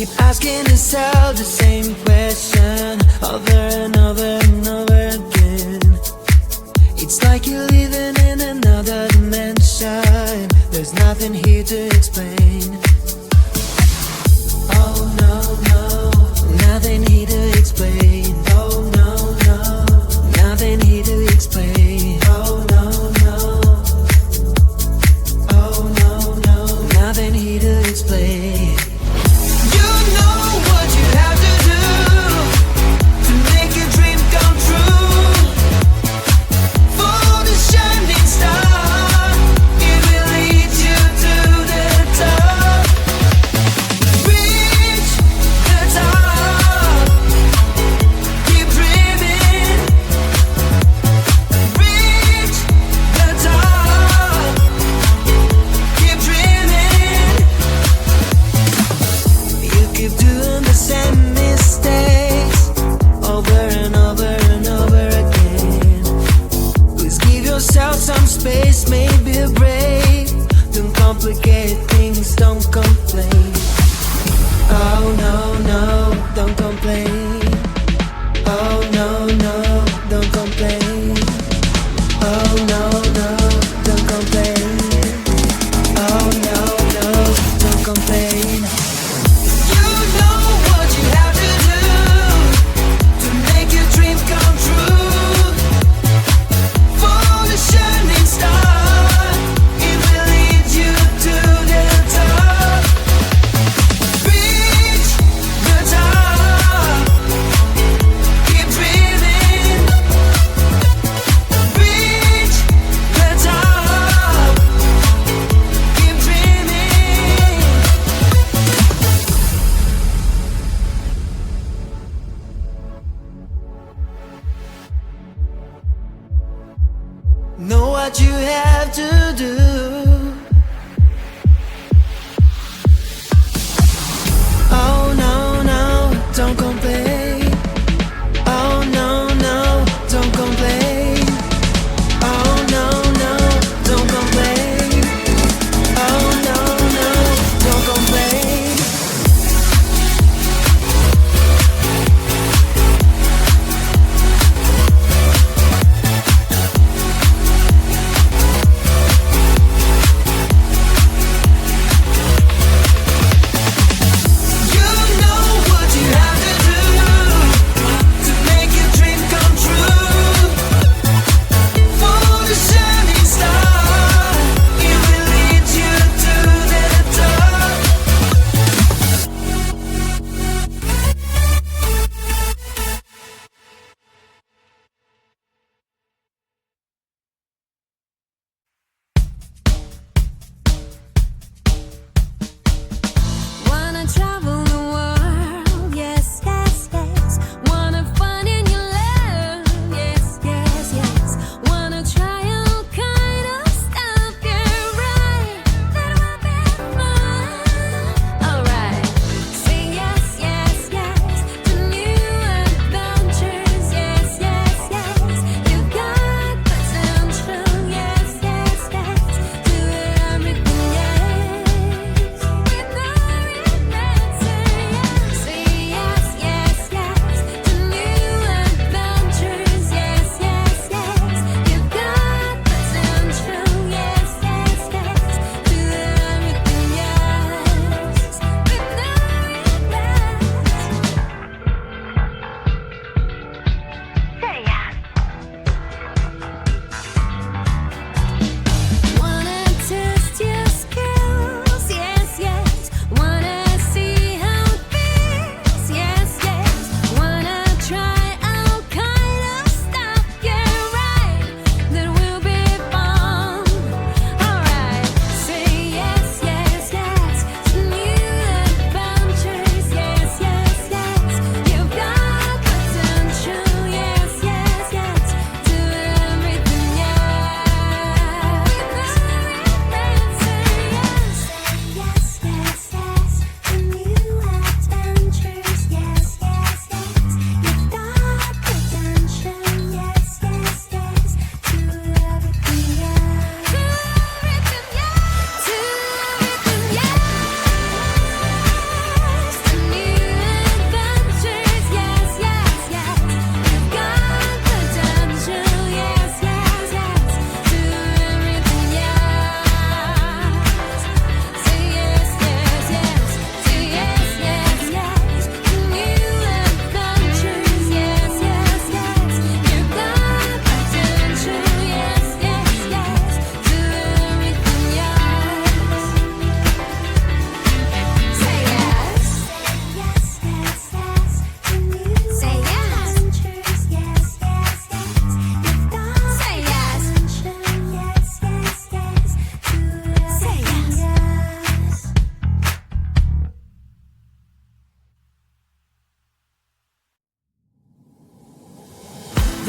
keep asking yourself the same question over and over and over again. It's like you're living in another dimension. There's nothing here to explain. Oh no, no, nothing here to explain. Oh no, no, nothing here to explain. Oh no, no, oh no, no, nothing here to explain. You know what you have to do to make your dream come true. For the shining star, it will lead you to the top. Reach the top, keep dreaming. Reach the top, keep dreaming. You keep doing the same mistakes over and over and over again. Please give yourself some space, maybe a break. Don't complicate things, don't complain. Oh no, no, don't complain. Oh no, no, don't complain. Oh no, no, don't complain. Oh no, no, don't complain. You know what you have to do to make your dream come true. For the shining star, it will lead you to the top. Reach the top, keep dreaming. Reach the top, keep dreaming. Know what you have to do. Oh no, no, don't complain. Oh no, no, don't complain. Oh no, no, don't complain. Oh no, no, don't complain.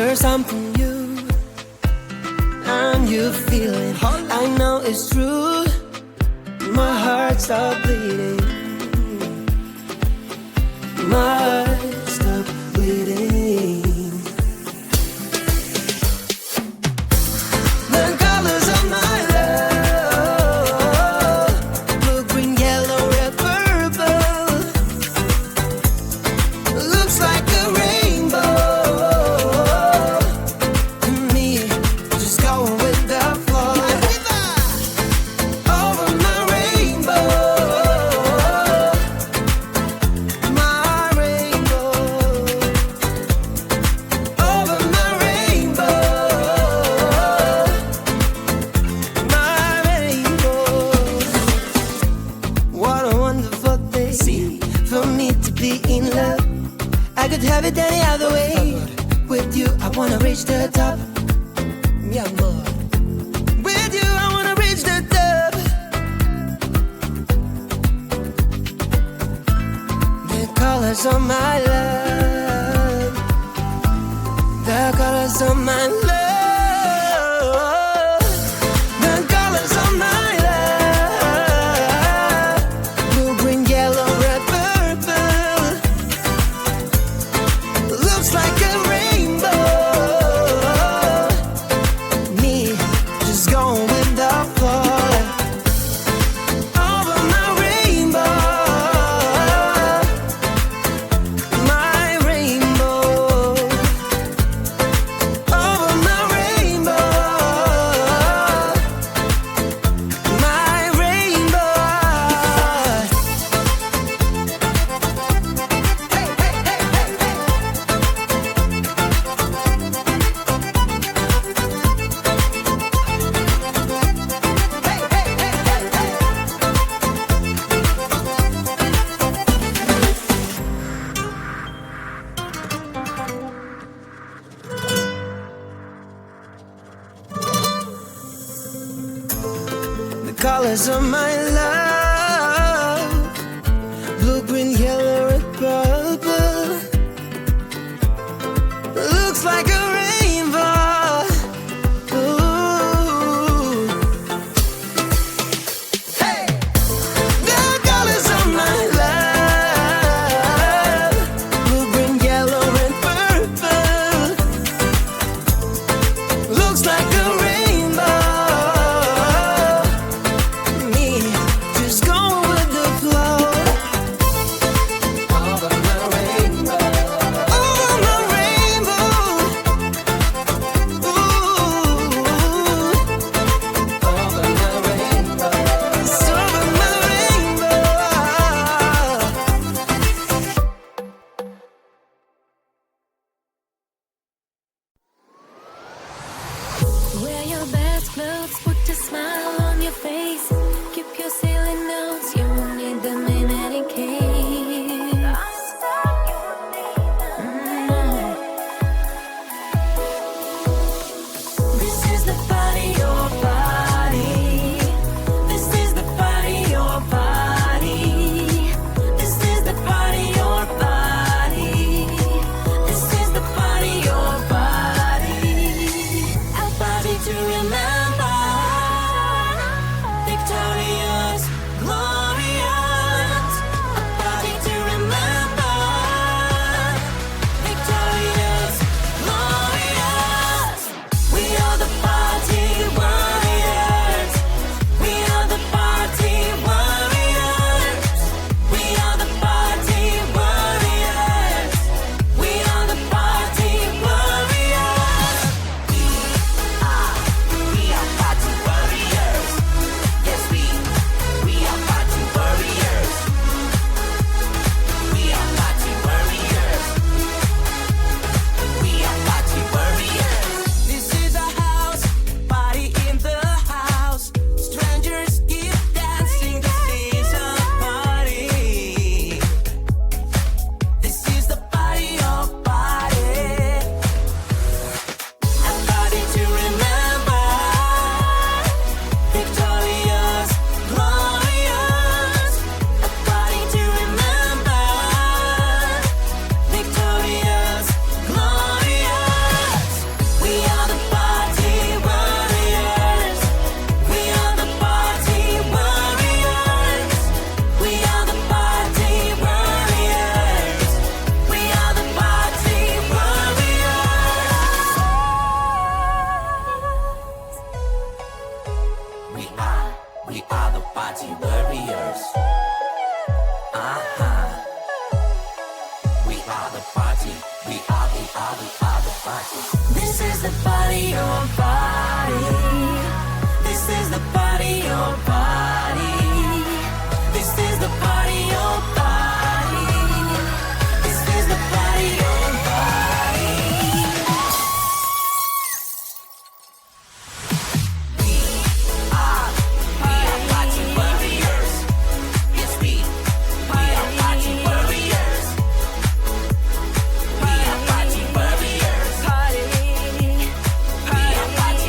there's something new, and you feel it. I know it's true. My heart stopped bleeding. My heart stopped bleeding. The colors of my love, blue, green, yellow, red, purple. Looks like a rainbow. And me, just going with the flow. Over my rainbow. My rainbow. Over my rainbow. My rainbow. What a wonderful day for me to be in love. I could have it any other way. With you, I wanna reach the top. Yeah, boy. With you, I wanna reach the top. The colors of my love. The colors of my love. The colors of my love. Blue, green, yellow, red, purple. Looks like a rainbow. Me, just going with the flow. Over my rainbow. My rainbow. Over my rainbow. My rainbow. Hey, hey, hey, hey, hey. The colors of my love, blue, green, yellow, red, purple. Looks like a rainbow. Ooh. Hey! The colors of my love, blue, green, yellow, red, purple. Looks like a rainbow. Me, party, your party. This is the party, your party. This is the party, your party. This is the party, your party. We are party warriors. Yes, we are party warriors. We are party warriors. We are party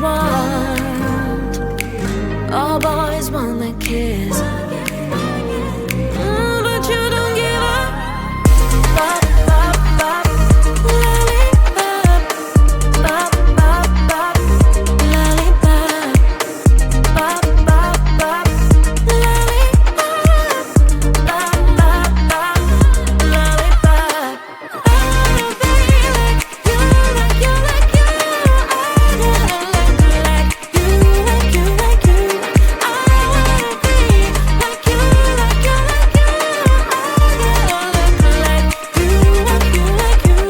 want. All boys want that kiss. But you don't give up. Bop, bop, bop. Lollipop. Bop, bop, bop. Lollipop. Bop, bop, bop. Lollipop. Bop, bop, bop. Lollipop. I wanna be like you, like you, like you. I wanna look like you, like you, like you. I wanna be like you, like you, like you. I wanna look like you, like you, like you.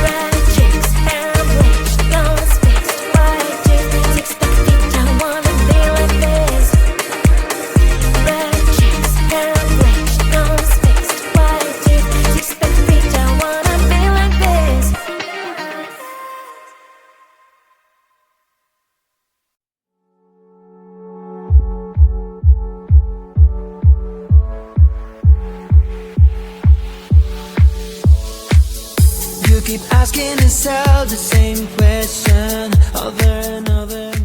Red cheeks, hair bleached, nose fixed, white teeth, 6 feet. I wanna be like this. Red cheeks, hair bleached, nose fixed, white teeth, 6 feet. I wanna be like this. You keep asking yourself the same question over and over.